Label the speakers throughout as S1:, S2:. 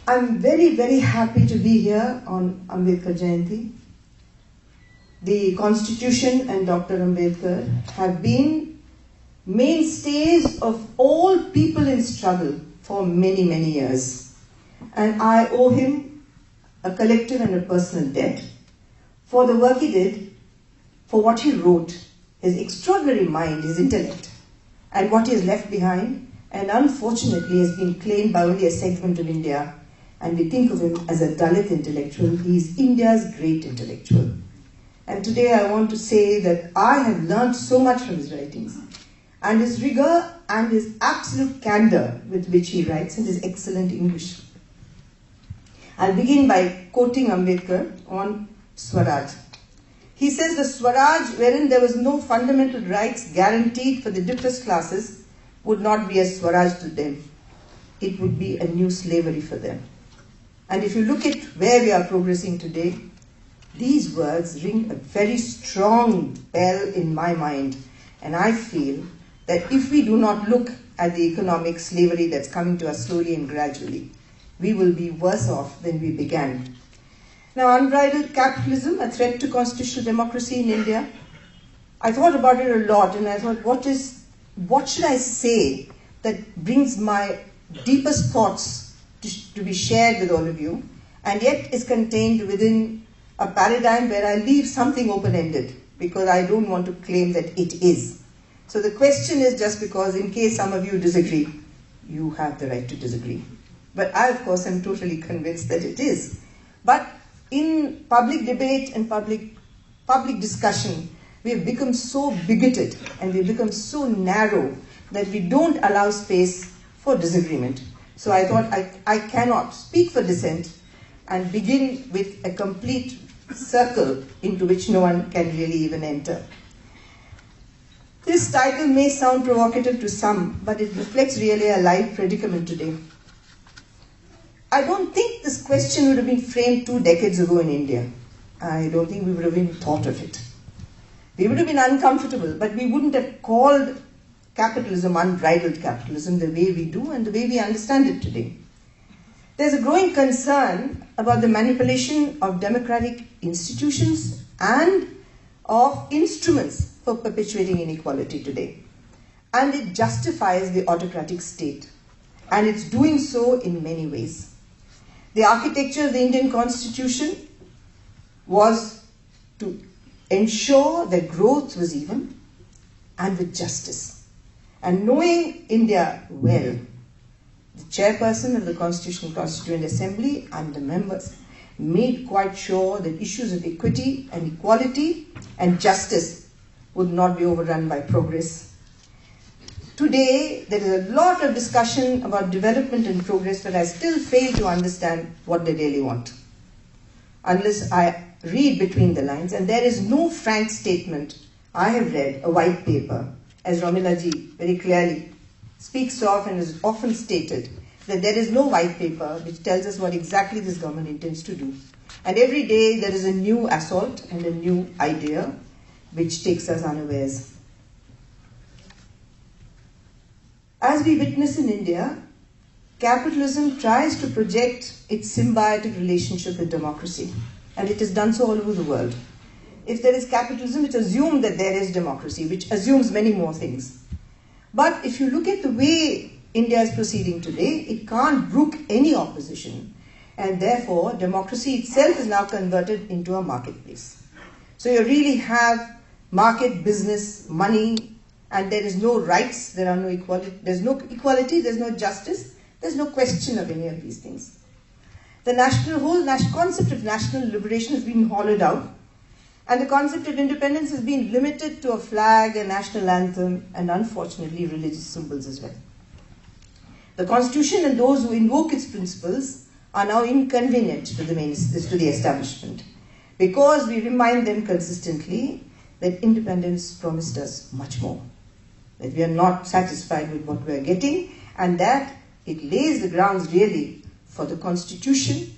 S1: I'm very, very happy to be here on Ambedkar Jayanti. The Constitution and Dr. Ambedkar have been mainstays of all people in struggle for many, many years. And I owe him a collective and a personal debt for the work he did, for what he wrote, his extraordinary mind, his intellect, and what he has left behind, and unfortunately has been claimed by only a segment of India. And we think of him as a Dalit intellectual. He is India's great intellectual. And today I want to say that I have learned so much from his writings, and his rigor and his absolute candor with which he writes, and his excellent English. I'll begin by quoting Ambedkar on Swaraj. He says, the Swaraj wherein there was no fundamental rights guaranteed for the depressed classes would not be a Swaraj to them. It would be a new slavery for them. And if you look at where we are progressing today, these words ring a very strong bell in my mind. And I feel that if we do not look at the economic slavery that's coming to us slowly and gradually, we will be worse off than we began. Now, unbridled capitalism, a threat to constitutional democracy in India. I thought about it a lot, and I thought, what should I say that brings my deepest thoughts to be shared with all of you, and yet is contained within a paradigm where I leave something open-ended, because I don't want to claim that it is. So the question is, just because in case some of you disagree, you have the right to disagree. But I, of course, am totally convinced that it is. But in public debate and public discussion, we have become so bigoted and we have become so narrow that we don't allow space for disagreement. So I thought I cannot speak for dissent and begin with a complete circle into which no one can really even enter. This title may sound provocative to some, but it reflects really a live predicament today. I don't think this question would have been framed 2 decades ago in India. I don't think we would have even thought of it. We would have been uncomfortable, but we wouldn't have called capitalism unbridled capitalism the way we do and the way we understand it today. There's a growing concern about the manipulation of democratic institutions and of instruments for perpetuating inequality today. And it justifies the autocratic state. And it's doing so in many ways. The architecture of the Indian Constitution was to ensure that growth was even and with justice. And knowing India well, the chairperson of the Constitutional Constituent Assembly and the members made quite sure that issues of equity and equality and justice would not be overrun by progress. Today, there is a lot of discussion about development and progress, but I still fail to understand what they really want, unless I read between the lines. And there is no frank statement. I have read a white paper, as Romilaji very clearly speaks of and is often stated, that there is no white paper which tells us what exactly this government intends to do. And every day there is a new assault and a new idea which takes us unawares. As we witness in India, capitalism tries to project its symbiotic relationship with democracy, and it has done so all over the world. If there is capitalism, it's assumed that there is democracy, which assumes many more things. But if you look at the way India is proceeding today, it can't brook any opposition, and therefore democracy itself is now converted into a marketplace. So you really have market, business, money, and there is no rights, there are no equality, there's no equality, there's no justice, there's no question of any of these things. The whole concept of national liberation has been hollowed out, and the concept of independence has been limited to a flag, a national anthem, and unfortunately religious symbols as well. The Constitution and those who invoke its principles are now inconvenient to the establishment, because we remind them consistently that independence promised us much more, that we are not satisfied with what we are getting, and that it lays the grounds really for the Constitution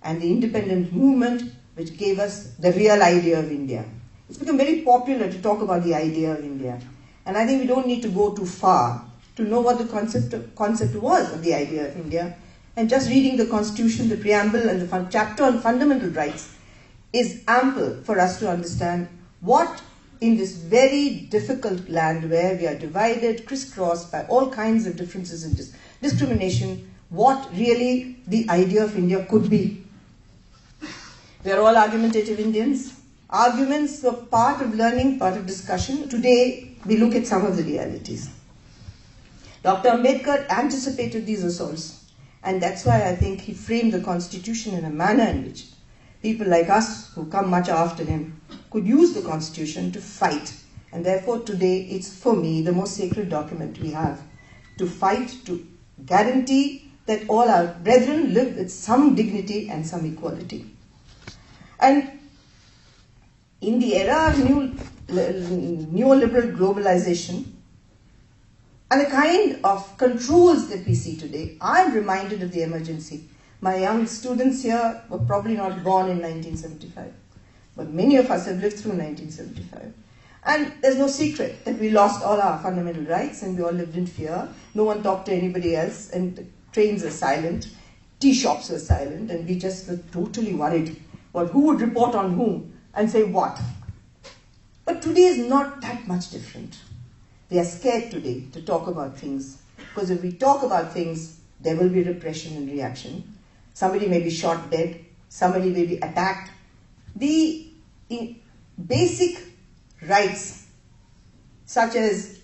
S1: and the independent movement which gave us the real idea of India. It's become very popular to talk about the idea of India, and I think we don't need to go too far to know what the concept was of the idea of India. And just reading the Constitution, the preamble and the chapter on fundamental rights is ample for us to understand what in this very difficult land where we are divided, crisscrossed by all kinds of differences and discrimination, what really the idea of India could be. We are all argumentative Indians. Arguments were part of learning, part of discussion. Today, we look at some of the realities. Dr. Ambedkar anticipated these assaults, and that's why I think he framed the Constitution in a manner in which people like us, who come much after him, could use the Constitution to fight. And therefore, today, it's for me the most sacred document we have, to fight, to guarantee that all our brethren live with some dignity and some equality. And in the era of neoliberal globalization and the kind of controls that we see today, I'm reminded of the emergency. My young students here were probably not born in 1975, but many of us have lived through 1975. And there's no secret that we lost all our fundamental rights and we all lived in fear. No one talked to anybody else, and the trains were silent, tea shops were silent, and we just were totally worried about who would report on whom and say what. But today is not that much different. We are scared today to talk about things, because if we talk about things, there will be repression and reaction. Somebody may be shot dead, somebody may be attacked. The basic rights, such as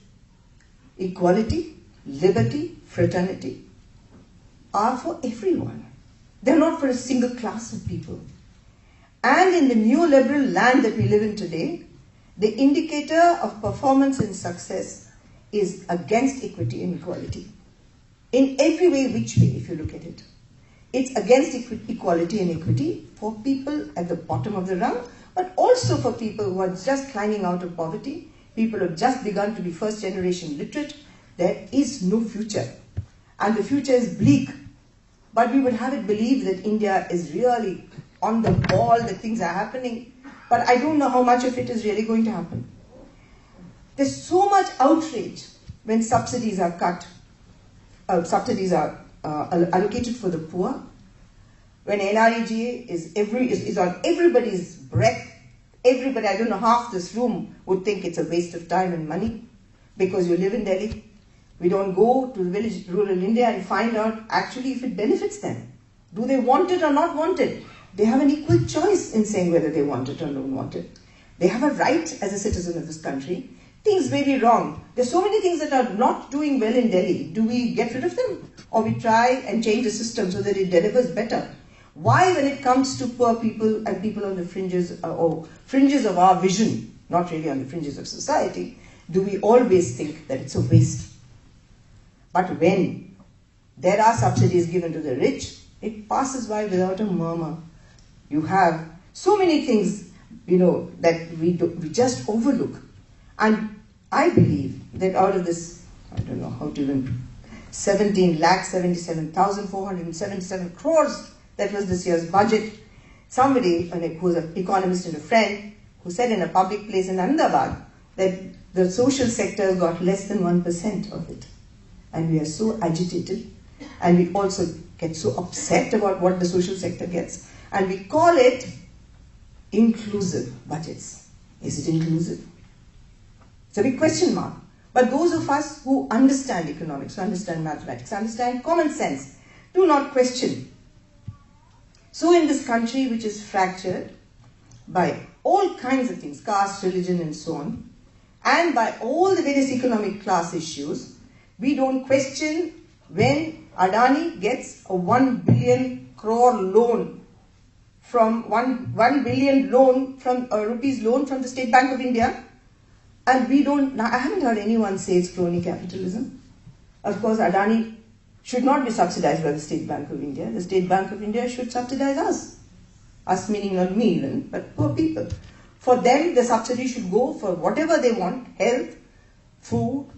S1: equality, liberty, fraternity, are for everyone. They're not for a single class of people. And in the neoliberal land that we live in today, the indicator of performance and success is against equity and equality. In every way, which way, if you look at it. It's against equality and equity for people at the bottom of the rung, but also for people who are just climbing out of poverty, people who have just begun to be first generation literate. There is no future. And the future is bleak. But we would have it believe that India is really on the ball, that things are happening. But I don't know how much of it is really going to happen. There's so much outrage when subsidies are cut, subsidies are allocated for the poor, when NREGA is on everybody's breath. Everybody, I don't know, half this room would think it's a waste of time and money because you live in Delhi. We don't go to the village, rural India, and find out actually if it benefits them. Do they want it or not want it? They have an equal choice in saying whether they want it or don't want it. They have a right as a citizen of this country. Things may be wrong. There's so many things that are not doing well in Delhi. Do we get rid of them? Or we try and change the system so that it delivers better? Why, when it comes to poor people and people on the fringes or fringes of our vision, not really on the fringes of society, do we always think that it's a waste? But when there are subsidies given to the rich, it passes by without a murmur. You have so many things, that we just overlook. And I believe that out of this, I don't know how to even, 17,77,477 crores, that was this year's budget. Somebody who was an economist and a friend, who said in a public place in Ahmedabad that the social sector got less than 1% of it. And we are so agitated, and we also get so upset about what the social sector gets. And we call it inclusive budgets. Is it inclusive? It's a big question mark. But those of us who understand economics, who understand mathematics, understand common sense, do not question. So in this country, which is fractured by all kinds of things, caste, religion, and so on, and by all the various economic class issues, we don't question when Adani gets a 1 billion crore loan from 1 billion loan from rupees loan from the State Bank of India, and I haven't heard anyone say it's crony capitalism. Of course, Adani should not be subsidized by the State Bank of India. The State Bank of India should subsidize us. Us meaning not me even, but poor people. For them, the subsidy should go for whatever they want: health, food,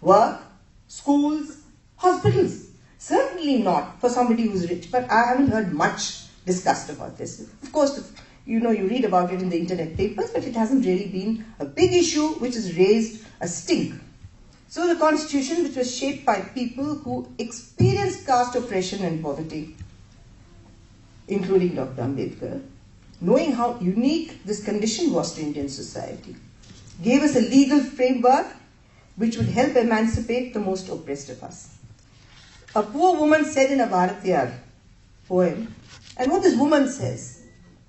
S1: work, schools, hospitals. Certainly not for somebody who's rich, but I haven't heard much discussed about this. Of course, you read about it in the internet papers, but it hasn't really been a big issue which has raised a stink. So the constitution, which was shaped by people who experienced caste oppression and poverty, including Dr. Ambedkar, knowing how unique this condition was to Indian society, gave us a legal framework which would help emancipate the most oppressed of us. A poor woman said in a Bharatiyar poem, and what this woman says,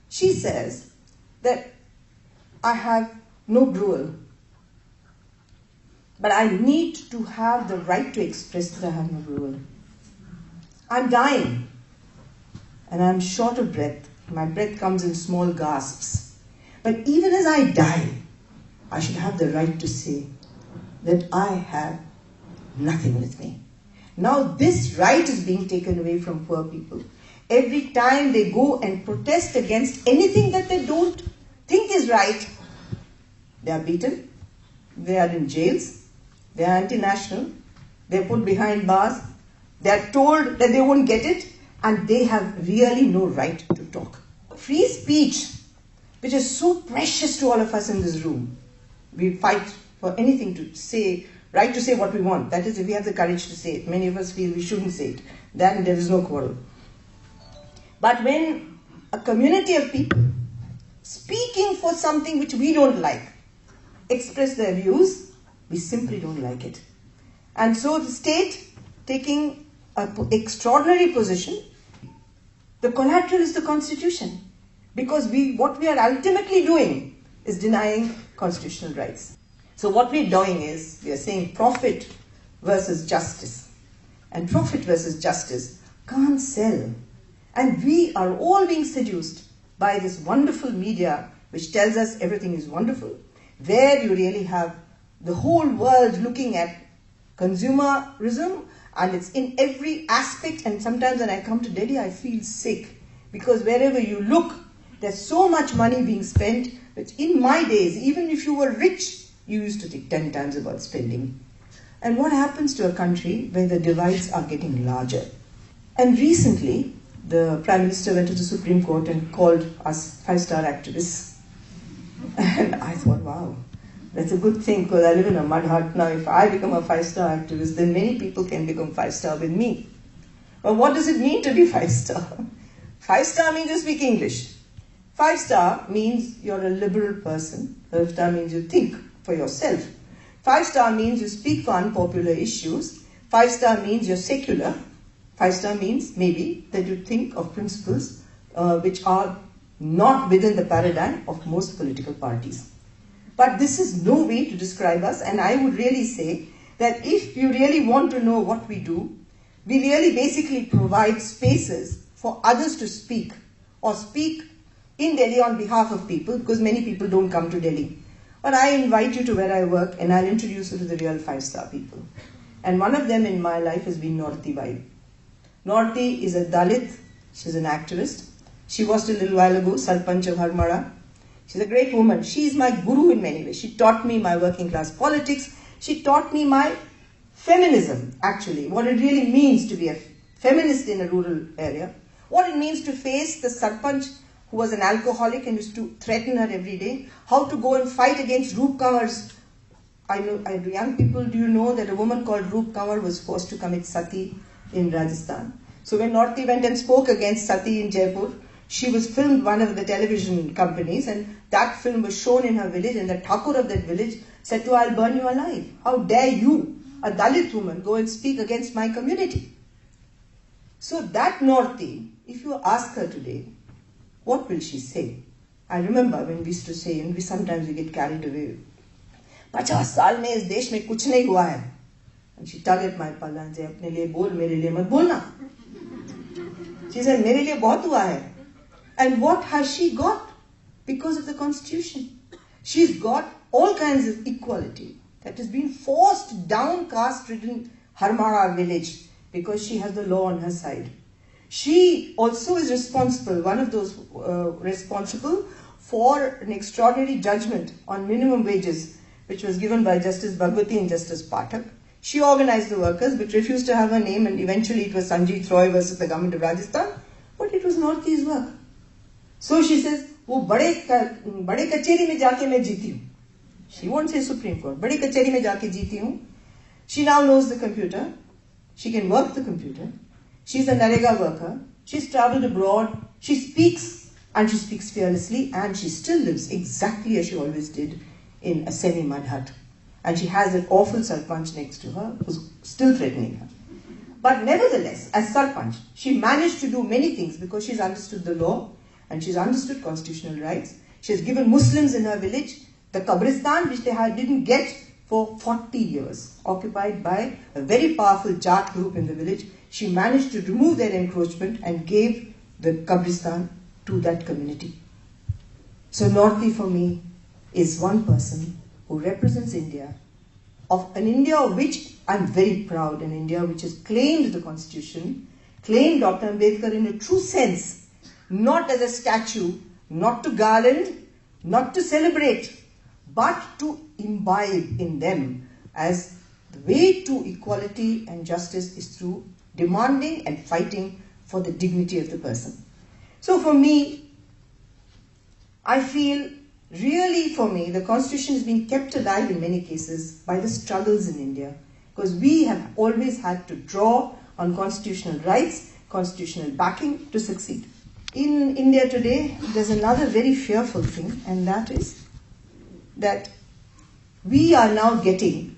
S1: she says that I have no gruel, but I need to have the right to express that I have no gruel. I'm dying, and I'm short of breath. My breath comes in small gasps. But even as I die, I should have the right to say that I have nothing with me. Now this right is being taken away from poor people. Every time they go and protest against anything that they don't think is right, they are beaten, they are in jails, they are anti-national, they are put behind bars, they are told that they won't get it, and they have really no right to talk. Free speech, which is so precious to all of us in this room. We fight for anything to say, right to say what we want. That is, if we have the courage to say it. Many of us feel we shouldn't say it. Then there is no quarrel. But when a community of people speaking for something which we don't like express their views, we simply don't like it. And so the state taking an extraordinary position, the collateral is the constitution, because what we are ultimately doing is denying constitutional rights. So what we're doing is, we are saying profit versus justice. And profit versus justice can't sell. And we are all being seduced by this wonderful media which tells us everything is wonderful, where you really have the whole world looking at consumerism, and it's in every aspect. And sometimes when I come to Delhi, I feel sick, because wherever you look, there's so much money being spent, which in my days, even if you were rich, you used to think 10 times about spending. And what happens to a country where the divides are getting larger? And recently, the Prime Minister went to the Supreme Court and called us 5-star activists. And I thought, wow, that's a good thing, because I live in a mud hut now. If I become a 5-star activist, then many people can become 5-star with me. But what does it mean to be 5-star? 5-star means you speak English. 5-star means you're a liberal person. 5-star means you think for yourself. 5-star means you speak for unpopular issues. 5-star means you're secular. 5-star means maybe that you think of principles which are not within the paradigm of most political parties. But this is no way to describe us, and I would really say that if you really want to know what we do, we really basically provide spaces for others to speak, or speak in Delhi on behalf of people, because many people don't come to Delhi. But I invite you to where I work, and I'll introduce you to the real 5-star people. And one of them in my life has been Norti Bai. Norti is a Dalit. She's an activist. She was till a little while ago Sarpanch of Harmara. She's a great woman. She is my guru in many ways. She taught me my working class politics. She taught me my feminism, actually, what it really means to be a feminist in a rural area, what it means to face the Sarpanch who was an alcoholic and used to threaten her every day, how to go and fight against Roop Kanwar's. I know, young people, do you know that a woman called Roop Kanwar was forced to commit sati in Rajasthan? So when Norti went and spoke against sati in Jaipur, she was filmed one of the television companies, and that film was shown in her village, and the Thakur of that village said to her, I'll burn you alive. How dare you, a Dalit woman, go and speak against my community? So that Norti, if you ask her today, what will she say? I remember when we used to say, and sometimes we get carried away, 50 साल में इस देश में कुछ नहीं हुआ है. And she tugged at my palla and said, अपने लिए बोल, मेरे लिए मत बोलना. She said, मेरे लिए बहुत हुआ है. And what has she got? Because of the constitution. She's got all kinds of equality that has been forced down caste-ridden Harmara village because she has the law on her side. She also is responsible, one of those responsible for an extraordinary judgment on minimum wages, which was given by Justice Bhagwati and Justice Pathak. She organized the workers, but refused to have her name, and eventually it was Sanjeev Roy versus the government of Rajasthan, but it was Norti's work. So she says, वो बड़े कचेरी में जाके मैं जीती हूँ. She won't say Supreme Court. बड़ी कचेरी में जाके जीती हूँ. She now knows the computer. She can work the computer. She's a Narega worker. She's traveled abroad. She speaks, and she speaks fearlessly, and she still lives exactly as she always did in a semi-mud hut. And she has an awful sarpanch next to her who's still threatening her. But nevertheless, as sarpanch, she managed to do many things because she's understood the law and she's understood constitutional rights. She has given Muslims in her village the Qabristan, which they didn't get for 40 years, occupied by a very powerful Jat group in the village. She managed to remove their encroachment and gave the Qabristan to that community. So Northi for me is one person who represents India, of an India of which I'm very proud, an India which has claimed the Constitution, claimed Dr. Ambedkar in a true sense, not as a statue, not to garland, not to celebrate, but to imbibe in them as the way to equality and justice is through demanding and fighting for the dignity of the person. So for me, I feel really for me, the Constitution has been kept alive in many cases by the struggles in India, because we have always had to draw on constitutional rights, constitutional backing to succeed. In India today, there's another very fearful thing, and that is that we are now getting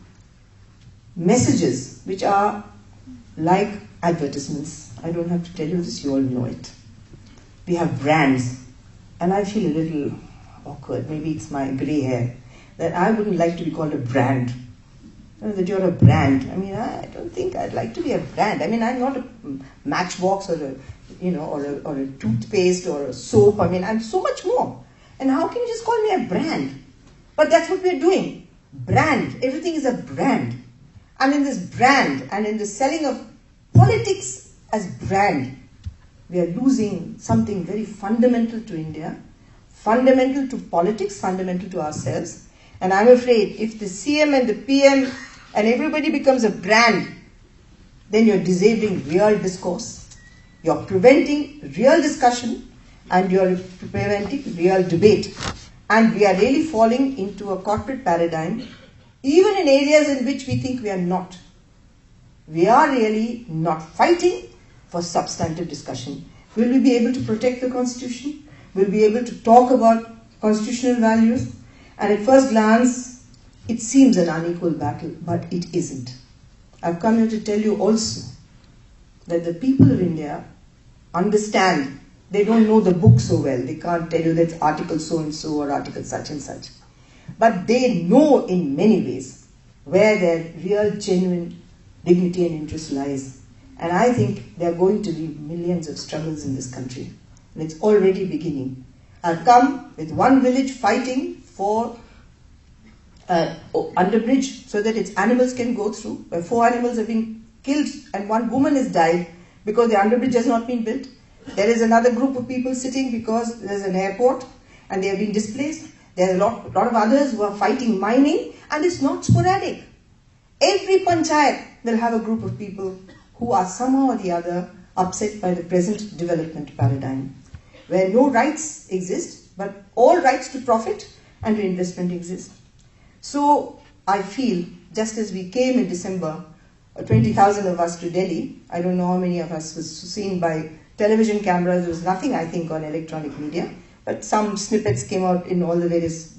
S1: messages which are like advertisements. I don't have to tell you this, you all know it. We have brands, and I feel a little awkward, maybe it's my grey hair, that I wouldn't like to be called a brand. You know, that you're a brand. I mean, I don't think I'd like to be a brand. I mean, I'm not a matchbox or a toothpaste or a soap. I mean, I'm so much more. And how can you just call me a brand? But that's what we're doing. Brand. Everything is a brand. And in this brand and in the selling of politics as brand, we are losing something very fundamental to India, fundamental to politics, fundamental to ourselves. And I'm afraid if the CM and the PM and everybody becomes a brand, then you're disabling real discourse, you're preventing real discussion, and you're preventing real debate. And we are really falling into a corporate paradigm, even in areas in which we think we are not. We are really not fighting for substantive discussion. Will we be able to protect the Constitution? Will we be able to talk about constitutional values? And at first glance, it seems an unequal battle, but it isn't. I've come here to tell you also that the people of India understand. They don't know the book so well. They can't tell you that's article so-and-so or article such and such. But they know in many ways where their real, genuine dignity and interest lies. And I think there are going to be millions of struggles in this country. And it's already beginning. I've come with one village fighting for underbridge so that its animals can go through, where 4 animals have been killed and 1 woman has died because the underbridge has not been built. There is another group of people sitting because there's an airport and they have been displaced. There are a lot of others who are fighting mining, and it's not sporadic. Every panchayat will have a group of people who are somehow or the other upset by the present development paradigm, where no rights exist, but all rights to profit and to investment exist. So I feel, just as we came in December, 20,000 of us to Delhi, I don't know how many of us was seen by television cameras. There was nothing, I think, on electronic media, but some snippets came out in all the various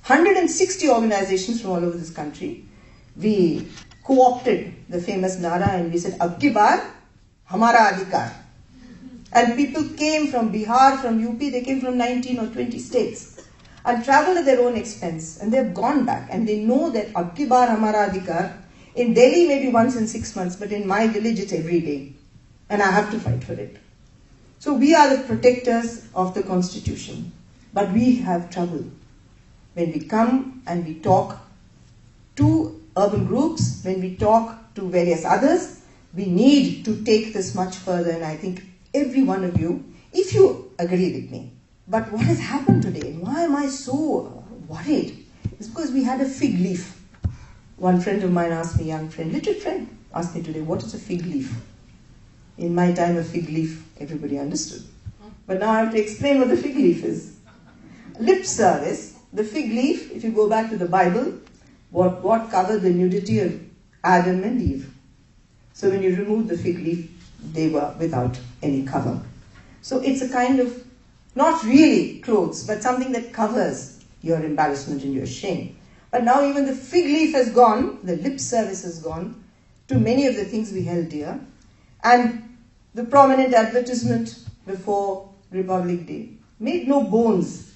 S1: 160 organizations from all over this country. We co-opted the famous Nara and we said, "Ab ki baar, hamara adhikar." And people came from Bihar, from UP, they came from 19 or 20 states and traveled at their own expense, and they've gone back and they know that "Ab ki baar, hamara adhikar" in Delhi maybe once in 6 months, but in my village it's every day. And I have to fight for it. So we are the protectors of the Constitution. But we have trouble. When we come and we talk to urban groups, when we talk to various others, we need to take this much further. And I think every one of you, if you agree with me. But what has happened today? Why am I so worried? It's because we had a fig leaf. One friend of mine asked me, young friend, literate friend, asked me today, what is a fig leaf? In my time, a fig leaf, everybody understood. But now I have to explain what the fig leaf is. Lip service, the fig leaf, if you go back to the Bible, what covered the nudity of Adam and Eve. So when you remove the fig leaf, they were without any cover. So it's a kind of, not really clothes, but something that covers your embarrassment and your shame. But now even the fig leaf has gone, the lip service has gone to many of the things we held dear. And the prominent advertisement before Republic Day made no bones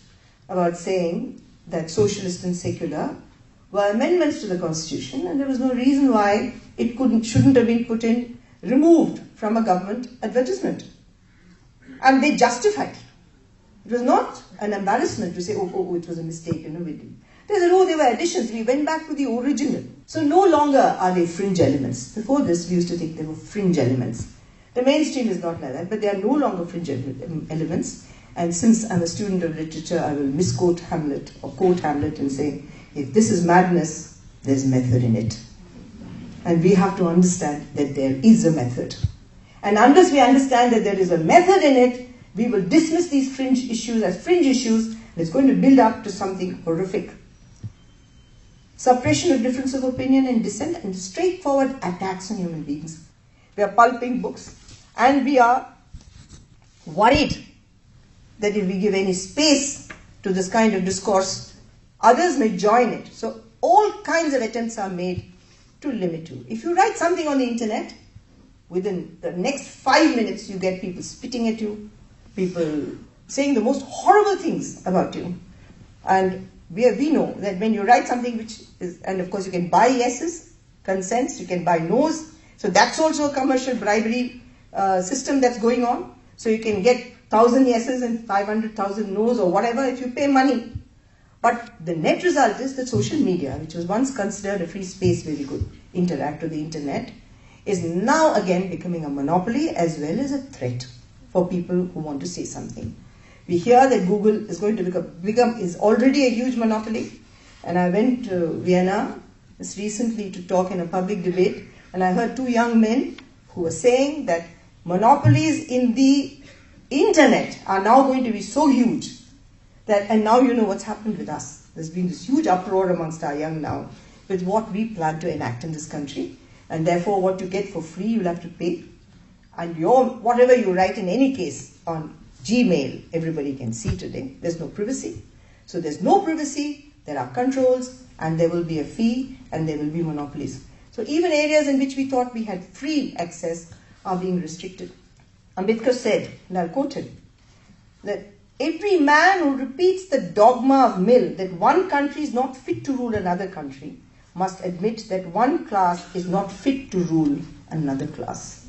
S1: about saying that socialist and secular were amendments to the Constitution, and there was no reason why it shouldn't have been removed from a government advertisement. And they justified it. It was not an embarrassment to say, oh, it was a mistake, They said, oh, they were additions. We went back to the original. So no longer are they fringe elements. Before this, we used to think they were fringe elements. The mainstream is not like that, but they are no longer fringe elements. And since I'm a student of literature, I will misquote Hamlet or quote Hamlet and say, if this is madness, there's method in it. And we have to understand that there is a method. And unless we understand that there is a method in it, we will dismiss these fringe issues as fringe issues, and it's going to build up to something horrific. Suppression of difference of opinion and dissent and straightforward attacks on human beings. We are pulping books, and we are worried that if we give any space to this kind of discourse, others may join it. So all kinds of attempts are made to limit you. If you write something on the internet, within the next 5 minutes you get people spitting at you, people saying the most horrible things about you. And we know that when you write something which is, and of course you can buy yeses, consents, you can buy no's. So that's also a commercial bribery system that's going on. So you can get 1,000 yeses and 500,000 no's or whatever if you pay money. But the net result is that social media, which was once considered a free space where we could interact with the internet, is now again becoming a monopoly as well as a threat for people who want to say something. We hear that Google is going to is already a huge monopoly. And I went to Vienna just recently to talk in a public debate, and I heard two young men who were saying that monopolies in the internet are now going to be so huge that, and now you know what's happened with us. There's been this huge uproar amongst our young now with what we plan to enact in this country, and therefore what you get for free you'll have to pay, and whatever you write in any case on Gmail, everybody can see today. There's no privacy. So there's no privacy, there are controls, and there will be a fee, and there will be monopolies. So even areas in which we thought we had free access are being restricted. Ambedkar said, and I'll quote him, that every man who repeats the dogma of Mill that one country is not fit to rule another country must admit that one class is not fit to rule another class.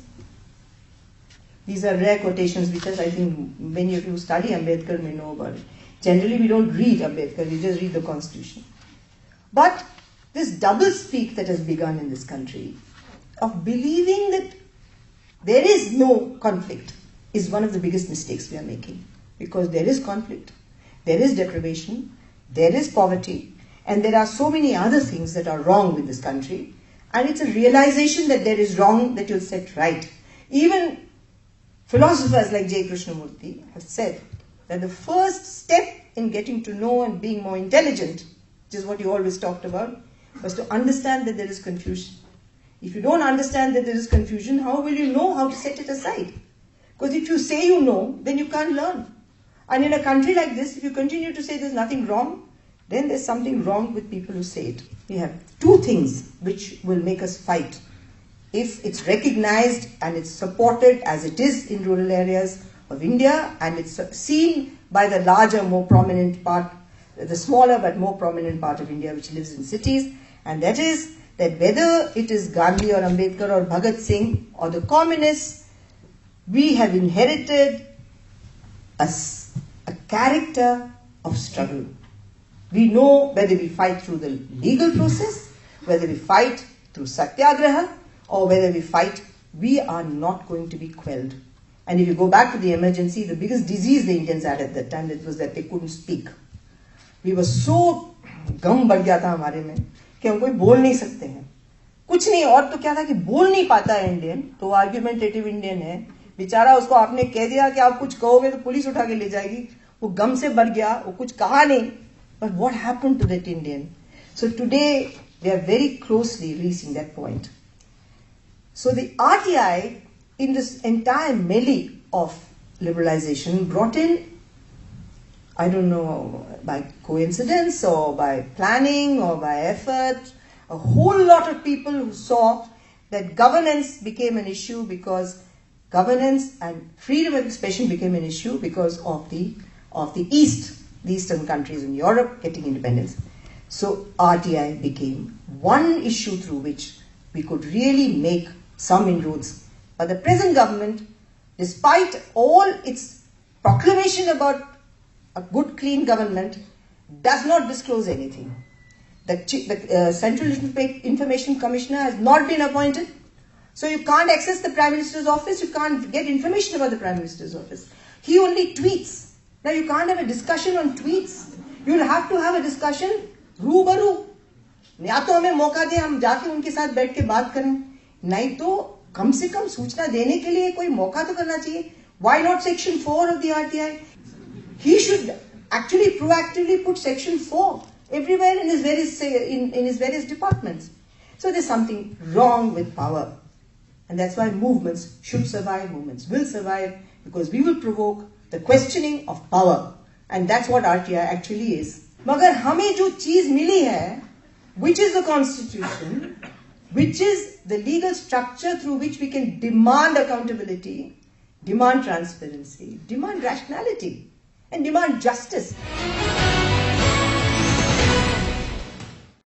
S1: These are rare quotations because I think many of you who study Ambedkar may know about it. Generally, we don't read Ambedkar, we just read the Constitution. But this double-speak that has begun in this country of believing that there is no conflict is one of the biggest mistakes we are making. Because there is conflict, there is deprivation, there is poverty, and there are so many other things that are wrong with this country. And it's a realization that there is wrong that you'll set right. Even philosophers like J. Krishnamurti have said that the first step in getting to know and being more intelligent, which is what you always talked about, was to understand that there is confusion. If you don't understand that there is confusion, how will you know how to set it aside? Because if you say you know, then you can't learn. And in a country like this, if you continue to say there's nothing wrong, then there's something wrong with people who say it. We have two things which will make us fight. If it's recognized and it's supported as it is in rural areas of India, and it's seen by the larger, more prominent part, the smaller but more prominent part of India which lives in cities, and that is that whether it is Gandhi or Ambedkar or Bhagat Singh or the communists, we have inherited a character of struggle. We know whether we fight through the legal process, whether we fight through satyagraha, or whether we fight, we are not going to be quelled. And if you go back to the emergency, the biggest disease the Indians had at that time, it was that they couldn't speak. We were so गम बढ़ गया था हमारे में कि हम कोई बोल नहीं सकते हैं, कुछ नहीं. और तो क्या था कि बोल नहीं पाता है इंडियन, तो आर्ग्यूमेंटेटिव इंडियन है बेचारा, उसको आपने कह दिया कि आप कुछ कहोगे तो पुलिस उठा के ले जाएगी, वो गम से भर गया, वो कुछ कहा नहीं. But what happened to that Indian? So today They are very closely reaching that point. So the RTI, in this entire melee of liberalization, brought in, I don't know, by coincidence or by planning or by effort, a whole lot of people who saw that governance became an issue because governance and freedom of expression became an issue because of the East, the Eastern countries in Europe getting independence. So RTI became one issue through which we could really make some inroads. But the present government, despite all its proclamation about a good, clean government, does not disclose anything. The Central Information Commissioner has not been appointed. So you can't access the Prime Minister's office, you can't get information about the Prime Minister's office. He only tweets. Now you can't have a discussion on tweets. You'll have to have a discussion रूबरू. या तो हमें मौका दे हम जाके उनके साथ बैठ के बात करें, नहीं तो कम से कम सूचना देने के लिए कोई मौका तो करना चाहिए. Why not Section 4 of the RTI? He should actually proactively put Section 4 everywhere in his various departments. So there's something wrong with power. And that's why movements should survive, movements will survive, because we will provoke the questioning of power. And that's what RTI actually is. मगर हमें जो चीज मिली है, which is the constitution, which is the legal structure through which we can demand accountability, demand transparency, demand rationality, and demand justice.